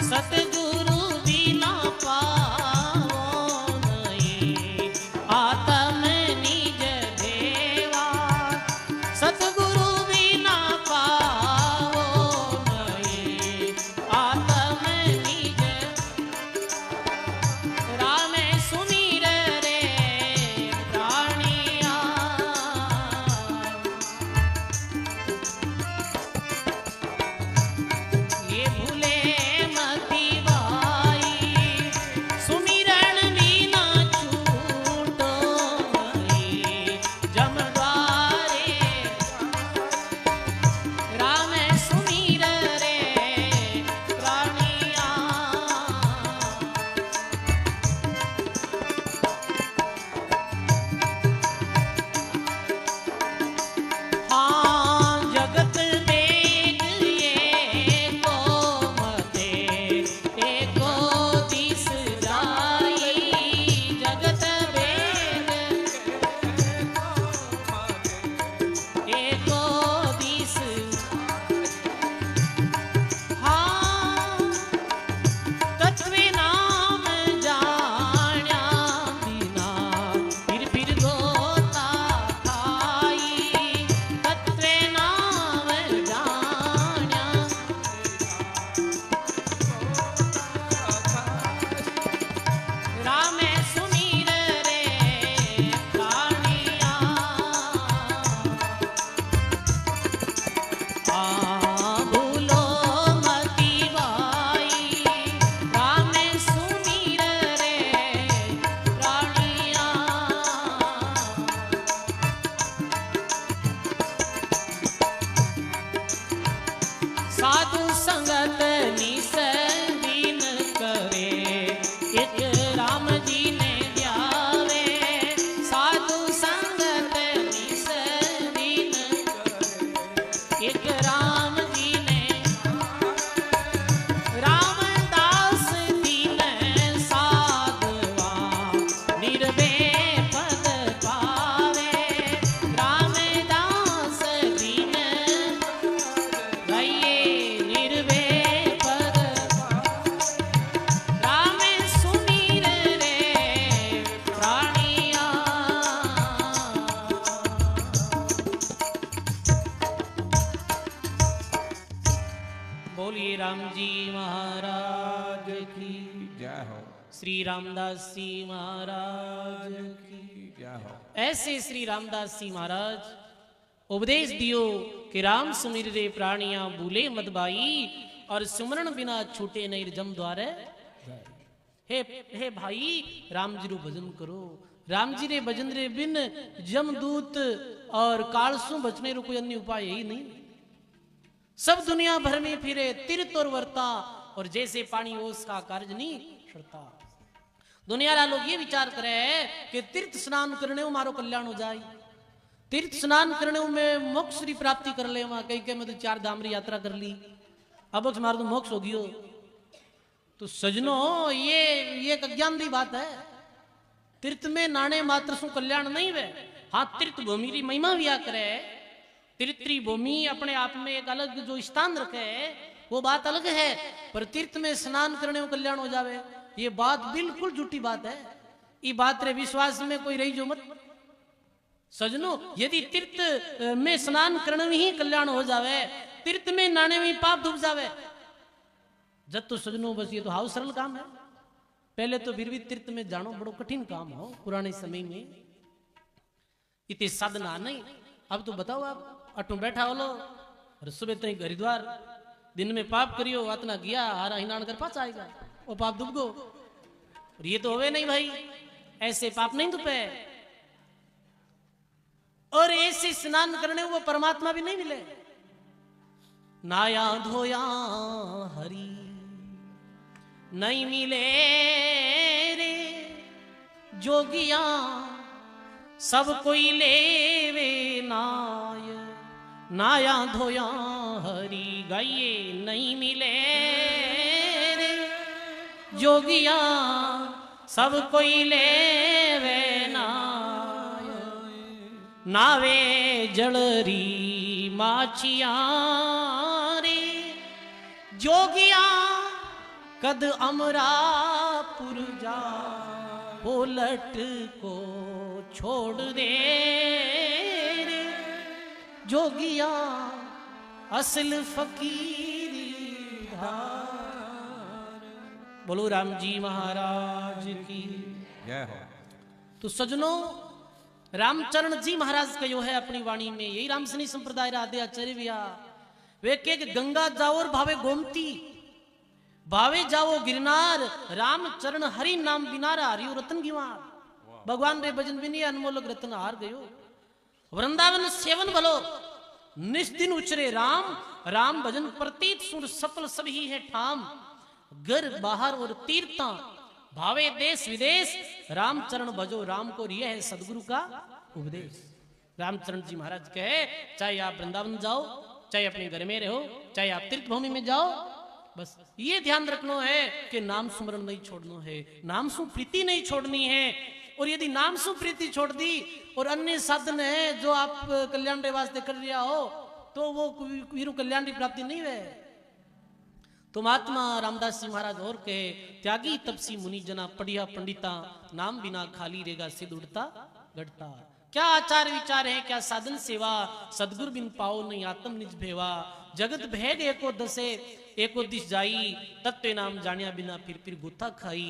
सतगुरु बिना पावो नहीं, आत्म निज देवा। सतगुरु बिना पावो नहीं, आत्म निज। राम सुमिर रे प्राणिया, ये भूले साधु संगत निसंदीन करे, एक राम जी ने ध्यावे। साधु संगत निसंदीन करे, एक राम जी ने। रामदास दीन साधवा, निर्भय पद पावे। रामदास दीन बोलिए राम जी महाराज की जय हो। श्री रामदास जी महाराज की जय हो। ऐसे श्री रामदास जी महाराज उपदेश दियो कि राम सुमिर रे प्राणिया, भूले मत बाई, और सुमरण बिना छूटे नहीं जम द्वारे। हे भाई, राम जी रो भजन करो। राम जी रे भजन रे बिन जमदूत और कालसु बचने रो कोई अन्य उपाय यही नहीं। सब दुनिया भर में फिरे तीर्थ और वर्ता, और जैसे पानी ओस का कार्य नहीं करता। दुनिया वाला लोग ये विचार करे कि तीर्थ स्नान करने में मारो कल्याण हो जाए, तीर्थ स्नान करने में मोक्ष की प्राप्ति कर ले। वहां कहीं मैं तो 4 धाम री यात्रा कर ली, अब मारो तो मोक्ष हो गयो। तो सजनो, ये एक अज्ञान की बात है। तीर्थ में नाने मात्र सु कल्याण नहीं वे। हाँ, तीर्थ भूमि की महिमा भी आ करे। तीर्थी भूमि अपने आप में एक अलग जो स्थान रखे है, वो बात अलग है। पर तीर्थ में स्नान करने में कल्याण हो जावे, ये बात बिल्कुल झूठी बात है। ये बात रे विश्वास में कोई रही जो मत। सजनो, यदि तीर्थ में स्नान करने में ही कल्याण हो जावे, तीर्थ में नहाने में पाप डूब जावे, जब तो सजनो बस ये तो हाउ सरल काम है। पहले तो फिर भी तीर्थ में जानो बड़ो कठिन काम हो पुराने समय में, इतनी साधना नहीं। अब तो बताओ, आप अटू बैठा हो लो और सुबह तक हरिद्वार, दिन में पाप करियो, आतना गया हारा हिनान कर पास आएगा, वो पाप डूब गो। और ये तो होवे नहीं भाई, ऐसे पाप नहीं डूबे। और ऐसे स्नान करने वो परमात्मा भी नहीं मिले। नाया धोया हरि नहीं मिले रे जोगिया, सब कोई लेवे नाय। नाया धोया हरि गाइए नहीं मिले रे जोगिया, सब कोई लेवे नाय। नावे जलरी माछिया रे जोगिया, कद अमरापुर जा पोलट को छोड़ दे रे जोगिया असल फकीरी धार। बोलो राम जी महाराज की जय हो। तो सजनों, रामचरण जी महाराज कहो है अपनी वाणी में, यही रामसनी संप्रदाय राधे आचार्य भैया वे के गंगा जाओ और भावे गोमती, भावे जाओ गिरनार, रामचरण हरि नाम बिनारा हरियो रतन गिवार। भगवान रे भजन बिनी अनमोलक रतन हार गयो। वृंदावन सेवन भलो निस दिन उचरे राम, राम भजन प्रतीत सुर सफल सभी है ठाम। घर बाहर और तीर्था भावे देश विदेश, रामचरण भजो राम को रिय है सदगुरु का उपदेश। रामचरण जी महाराज कहे चाहे आप वृंदावन जाओ, चाहे अपने घर में रहो, चाहे आप तीर्थ भूमि में जाओ, बस ये ध्यान रखना है कि नाम सुमरण नहीं छोड़ना है, नाम सु प्रीति नहीं छोड़नी है। और यदि नाम सु प्रीति छोड़ दी और अन्य साधन है जो आप कल्याण के वास्ते कर लिया हो, तो वो वीरु कल्याण की प्राप्ति नहीं है। तो महात्मा रामदास जी महाराज और कहे त्यागी तपसी मुनि जना पढ़िया पंडिता, नाम बिना खाली रेगा सिद्ध उड़ता गढ़ता। क्या आचार विचार है, क्या साधन सेवा, सदगुरु बिन पाओ नहीं आत्म निज भेवा। जगत भेद एको दसे एको दिश जाई, तत्व नाम जानिया बिना फिर गुथा खाई।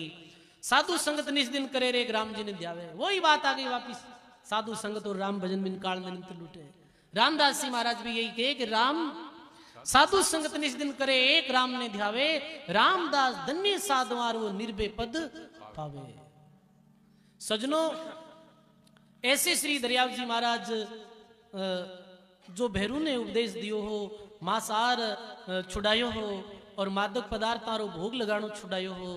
साधु संगत निज दिन करे रे राम जी ने ध्यावे। वही बात आ गई वापिस, साधु संगत और राम भजन बिन काल में नित लूटे। रामदास जी महाराज भी यही कहे कि राम साधु संगत निज दिन करे एक राम ने ध्यावे, रामदास धन्य साधुआर वो निर्भय पद पावे। सजनों, ऐसे श्री दरियाव जी महाराज जो भैरू ने उपदेश दियो हो, मांसाहार छुड़ायो हो और मादक पदार्थारो भोग लगानो छुड़ायो हो,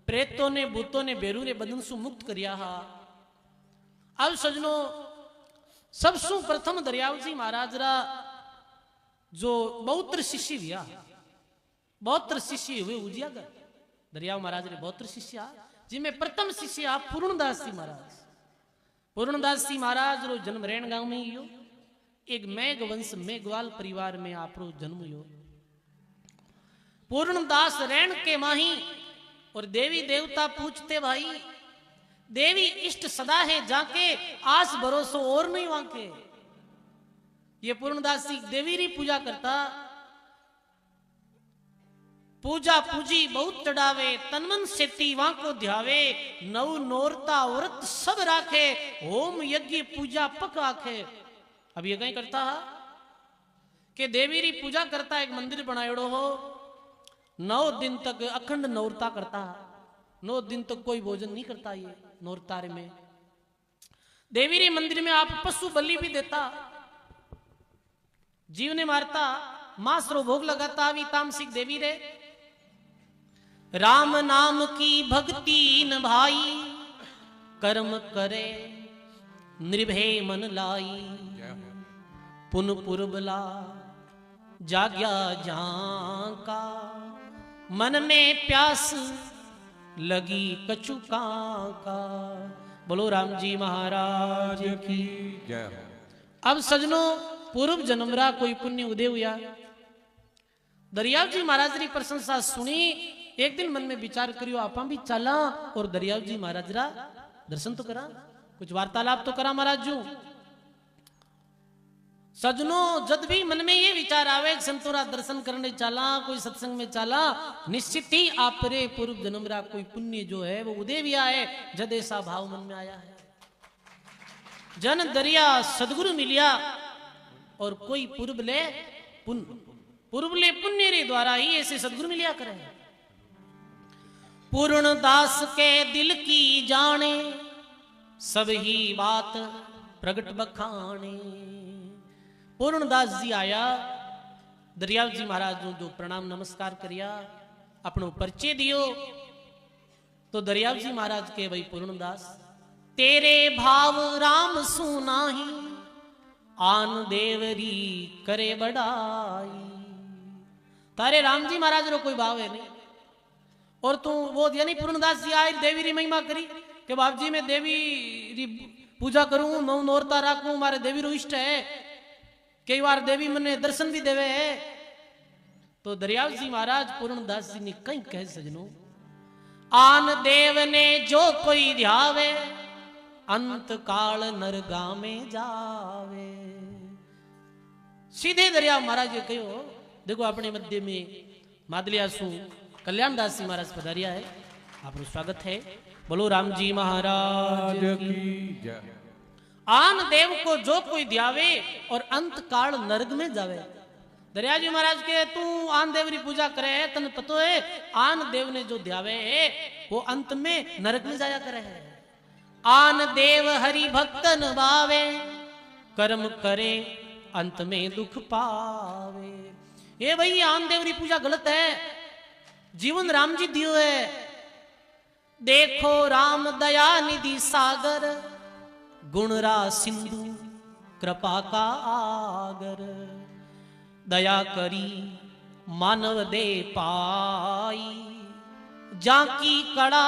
प्रेतों ने भूतों ने भैरू ने बंधन सु मुक्त करिया हा। अब सजनों, सबसु प्रथम दरियाव जी महाराज रा जो बहुतर शिष्य हुआ, बहुतर शिष्य हुए उजियागर दरियाव महाराज रे बहुतर शिष्य, जिनमें प्रथम शिष्य आप पूर्णदास जी महाराज। पूर्णदास जी महाराज रो जन्म रेण गांव में ही हो। एक मेघ वंश मेघवाल परिवार में आप रो जन्म हो। पूर्णदास रेण के माही और देवी देवता पूछते भाई, देवी इष्ट सदा है जाके, आस भरोसो और नहीं वाके। ये पूर्णदास जी देवी री पूजा करता, पूजा पूजी बहुत चढ़ावे, तनमन सेती वहां को ध्यावे। नव नोरता व्रत सब राखे, होम यज्ञ पूजा पक आखे। अब ये कहीं करता है कि देवी री पूजा करता, एक मंदिर बनाएड़ो हो, 9 दिन तक अखंड नौरता करता है। 9 दिन तक कोई भोजन नहीं करता ये नौरतारे में। देवी री मंदिर में आप पशु बलि भी देता, जीव ने मारता, मांस रो भोग लगाता। अभी तामसिक देवी रे राम नाम की भक्ति न भाई, कर्म करे निर्भय मन लाई। पुन पुरबला जाग्या झांका, मन में प्यास लगी कचुका का। बोलो राम जी महाराज की जय हो। अब सजनों, पूर्व जन्मरा कोई पुण्य उदय हुआ। दरियाव जी महाराज री प्रशंसा सुनी। एक दिन मन में विचार करियो, आपा भी चला और दरियाव जी महाराज रा दर्शन तो करा, कुछ वार्तालाप तो करा महाराज जू। सजनों, जब भी मन में ये विचार आवे संतोरा दर्शन करने चला, कोई सत्संग में चला, निश्चित ही आप रे पूर्व जन्मरा कोई पुण्य जो है वो उदय भी आए। जद ऐसा भाव मन में आया है, जन दरिया सदगुरु मिलिया और कोई पूर्व ले पुण्य रे द्वारा ही ऐसे सदगुरु मिलिया करे। पूर्णदास के दिल की जाने, सब ही बात प्रगट बखाने। पूर्णदास जी आया, दरियाव जी महाराज जो प्रणाम नमस्कार करिया, अपनो परिचय दियो। तो दरियाव जी महाराज के भाई पूर्णदास, तेरे भाव राम सुनाही, आन देवरी करे बड़ाई। तारे राम जी महाराज रो कोई भाव है नहीं, और तू वो यानी पूर्णदास जी आए देवी री महिमा करी कि बाप जी मैं देवी री पूजा करूं, नौ नौरता राखूं, मारे देवी रो इष्ट है। कई बार देवी मने दर्शन भी देवे है। तो दरियाव जी महाराज पूर्णदास जी ने कहीं कह सजनो, आन देव ने जो कोई ध्यावे, अंत काल नरगा में जावे। सीधे दरियाव महाराज ये कहो, देखो अपने मध्य में मादलियासु कल्याणदास जी महाराज पधारिया है, आपका स्वागत है। बोलो राम जी महाराज की जय। आन देव को जो कोई ध्यावे और अंत काल नरक में जावे। दरिया जी महाराज के तू आन देव री पूजा करे है, तन पतो है आन देव ने जो ध्यावे है वो अंत में नरक में जाया करे है। आन देव हरि भक्तन भावे, कर्म करे अंत में दुख पावे। ये भाई आन देव री पूजा गलत है, जीवन राम जी दियो है। देखो राम दया निधि सागर, गुणरा सिंधु कृपा का आगर। दया करी मानव दे पाई, जाकी कड़ा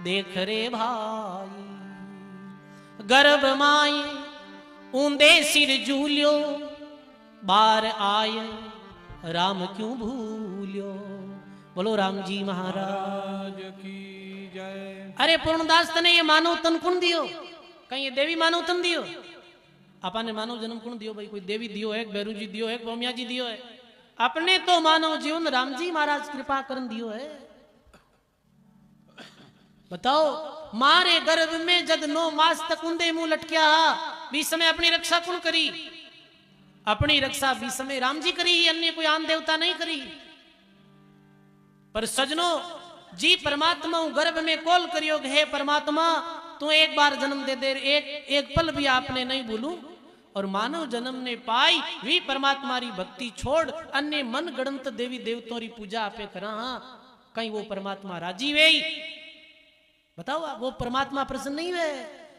देख रे भाई। गर्भ माए ऊंदे सिर झूलियो, बार आए राम क्यों भूलियो। बोलो राम जी महाराज की जय। अरे पूर्णदास तने ये मानव तन कौन दियो, कहीं ये देवी मानव तन दियो? आपने मानव जन्म कौन दियो भाई? कोई देवी दियो है, बैरू जी दियो है, बोमिया जी दियो है? अपने तो मानव जीवन राम जी महाराज कृपा करन दियो है। बताओ, मारे गर्भ में जद 9 मास तक उंदे मुंह लटकिया, बीस समय अपनी रक्षा कौन करी? अपनी रक्षा बीस समय राम जी करी, अन्य कोई आन देवता नहीं करी। पर सजनो जी परमात्मा गर्भ में कॉल करियो, हे परमात्मा तू एक बार जन्म दे दे, एक पल भी आपने नहीं भूलू। और मानव जन्म ने पाई वी परमात्मा री भक्ति छोड़ अन्य मन गणंत देवी देवतों री पूजा आपे करा, कहीं वो परमात्मा राजी वे? बताओ आप, वो परमात्मा प्रसन्न नहीं वे?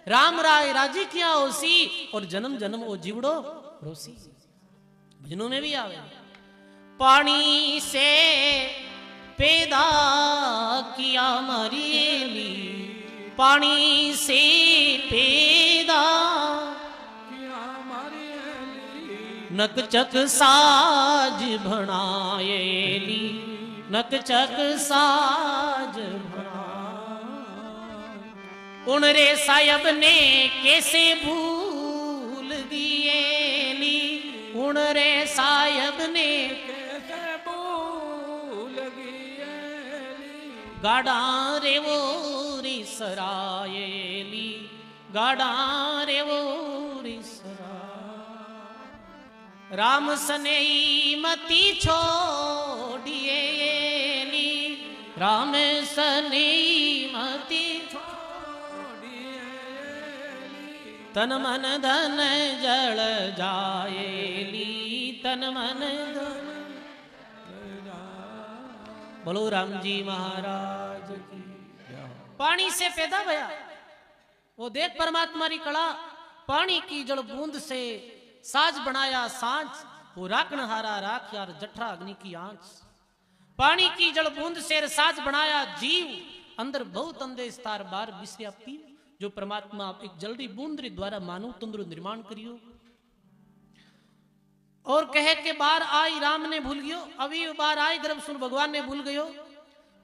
राम राय राजी किया होसी, और जन्म जन्म वो जीवड़ो रोसी। भजनों में भी आवे, पानी से पैदा किया मरीली, पानी से पैदा किया मरीली। नक चक साज भणाएली, नक चक साज उन रे सायब ने कैसे भूल दिएली, उन रे सायब ने कैसे भूल दिएली। गाड़ा रे वो री सरायली, गाड़ा रे वो री सराय। राम सनेई मती छोड़िएली, राम सनेई मती तन मन धन जल जाएली, तन मन धन। बोलो राम जी महाराज की। पानी से पैदा भया, वो देख परमात्मा री कला। पानी की जड़ बूंद से साज बनाया सांझ, वो राखनहारा राख यार जठरा अग्नि की आंच। पानी की जड़ बूंद से साज बनाया जीव, अंदर बहुत अंधे स्तार बार बिसरिया पीव। जो परमात्मा एक जल्दी बूंद द्वारा मानव तंत्र निर्माण करियो। और कहे के बार आई राम ने भूल गयो, अभी बार आई गर्भ सुन भगवान ने भूल गयो।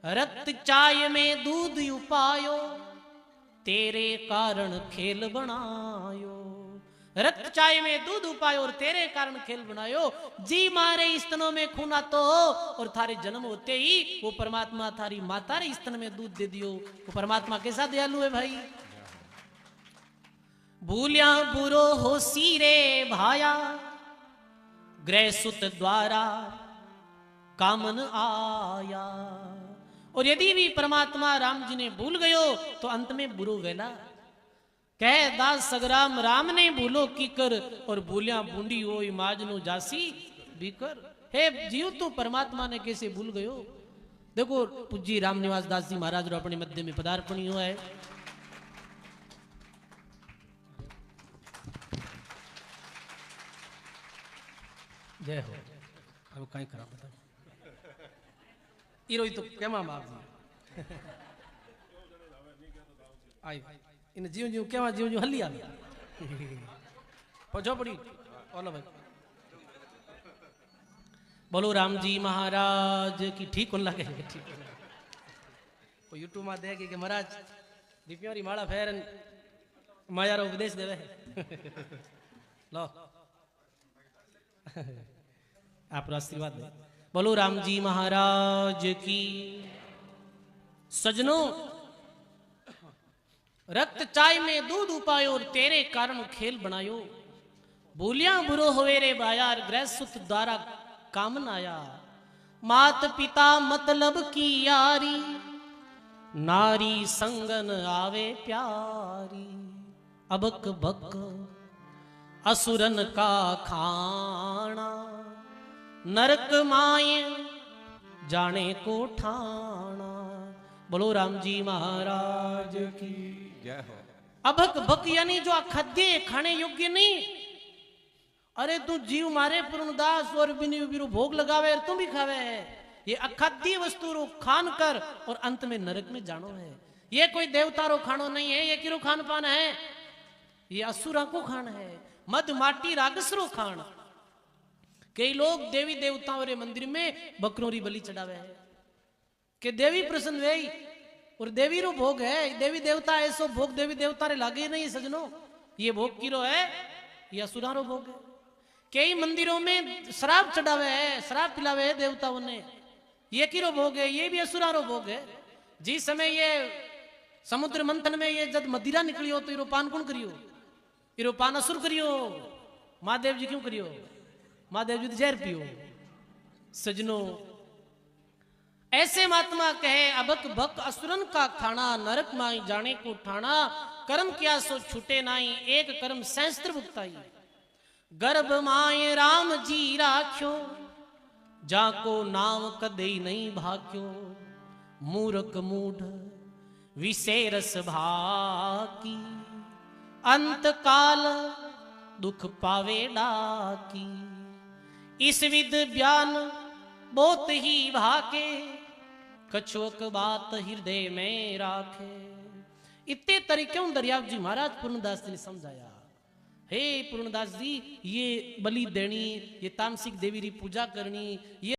रक्त चाय में दूध उपायो, तेरे कारण खेल बनायो। रक्त चाय में दूध उपायो और तेरे कारण खेल बनायो। जी मारे स्तनों में खून आतो हो, और थारे जन्म होते ही वो परमात्मा थारी माता रे स्तन में दूध दे दियो। वो परमात्मा कैसा दयालु है भाई। भूलिया बुरो हो सीरे भाया, ग्रह सुत द्वारा कामन आया। और यदि भी परमात्मा राम जी ने भूल गयो तो अंत में बुरो वेला। कह दास सगराम राम ने भूलो की कर, और भूलिया बूंदी हो माजनो जासी बीकर। हे जीव तू परमात्मा ने कैसे भूल गयो। देखो पूज्य रामनिवास दास जी महाराज अपने मध्य में पदार्पण हुआ है। जय हो। अब कहीं करा बता इरो तो केमा मार दी आई इन जीव जीव केमा जीव जीव हल्ली आ पछो पड़ी ओला भाई बोलो राम जी महाराज की। ठीक हो लगे ठीक कोई यूट्यूब में देगी कि महाराज दीपियोरी माला फेर माया रो उपदेश देवे लो आप आशीर्वाद दे। बोलो राम जी महाराज की। सजनों, रक्त चाय में दूध उपायो और तेरे कारण खेल बनायो। बोलिया बुरो होवे रे बायार, ग्रह सुत द्वारा कामन आया। मात पिता मतलब की यारी, नारी संगन आवे प्यारी। अबक बक असुरन का खाना, नरक माय जाने को ठाना। बोलो राम जी महाराज की जय हो। अबक बक यानी जो अखाद्य खाने योग्य नहीं। अरे तू जीव मारे पूर्णदास और बिनी बिरु भोग लगावे और तू भी खावे है। ये अखाद्य वस्तु रो खान कर और अंत में नरक में जानो है। ये कोई देवता रो खानो नहीं है, ये किरो खान पान है, ये असुरा को खान है। मद माटी रागस रो खान। कई लोग देवी देवताओं रे मंदिर में बकरों री बलि चढ़ावे है कि देवी प्रसन्न वे और देवी रो भोग है। देवी देवता ऐसो भोग देवी देवता रे लागे नहीं सजनो। ये भोग किरो है, ये असुरा रो भोग है। कई मंदिरों में शराब चढ़ावे है, शराब पिलावे है देवताओं ने, ये किरो भोग है, ये भी असुरा रो भोग है। जिस समय ये समुद्र मंथन में ये जब मदिरा निकली हो तो इरो पान कौन करियो? इरो पान असुर करियो। महादेव जी क्यों करियो? महादेव जी जहर पियो। सजनों, ऐसे महात्मा कहे अबक बक असुरन का खाना, नरक माई जाने को ठाना। कर्म क्या सो छूटे नाई, एक कर्म सहस्त्र भुगताई। गर्भ माए राम जी राख्यो, जाको नाम कदे नहीं भाक्यो। मूर्ख मूढ़ विषय रस भाकी, अंत काल दुख पावे डाकी। इस विद बयान बहुत ही भाके, कछुक बात हृदय में राखे। इतने तरीकों दरियाव जी महाराज पूर्णदास जी ने समझाया। हे पूर्णदास जी, ये बलि देनी, ये तामसिक देवी री पूजा करनी, ये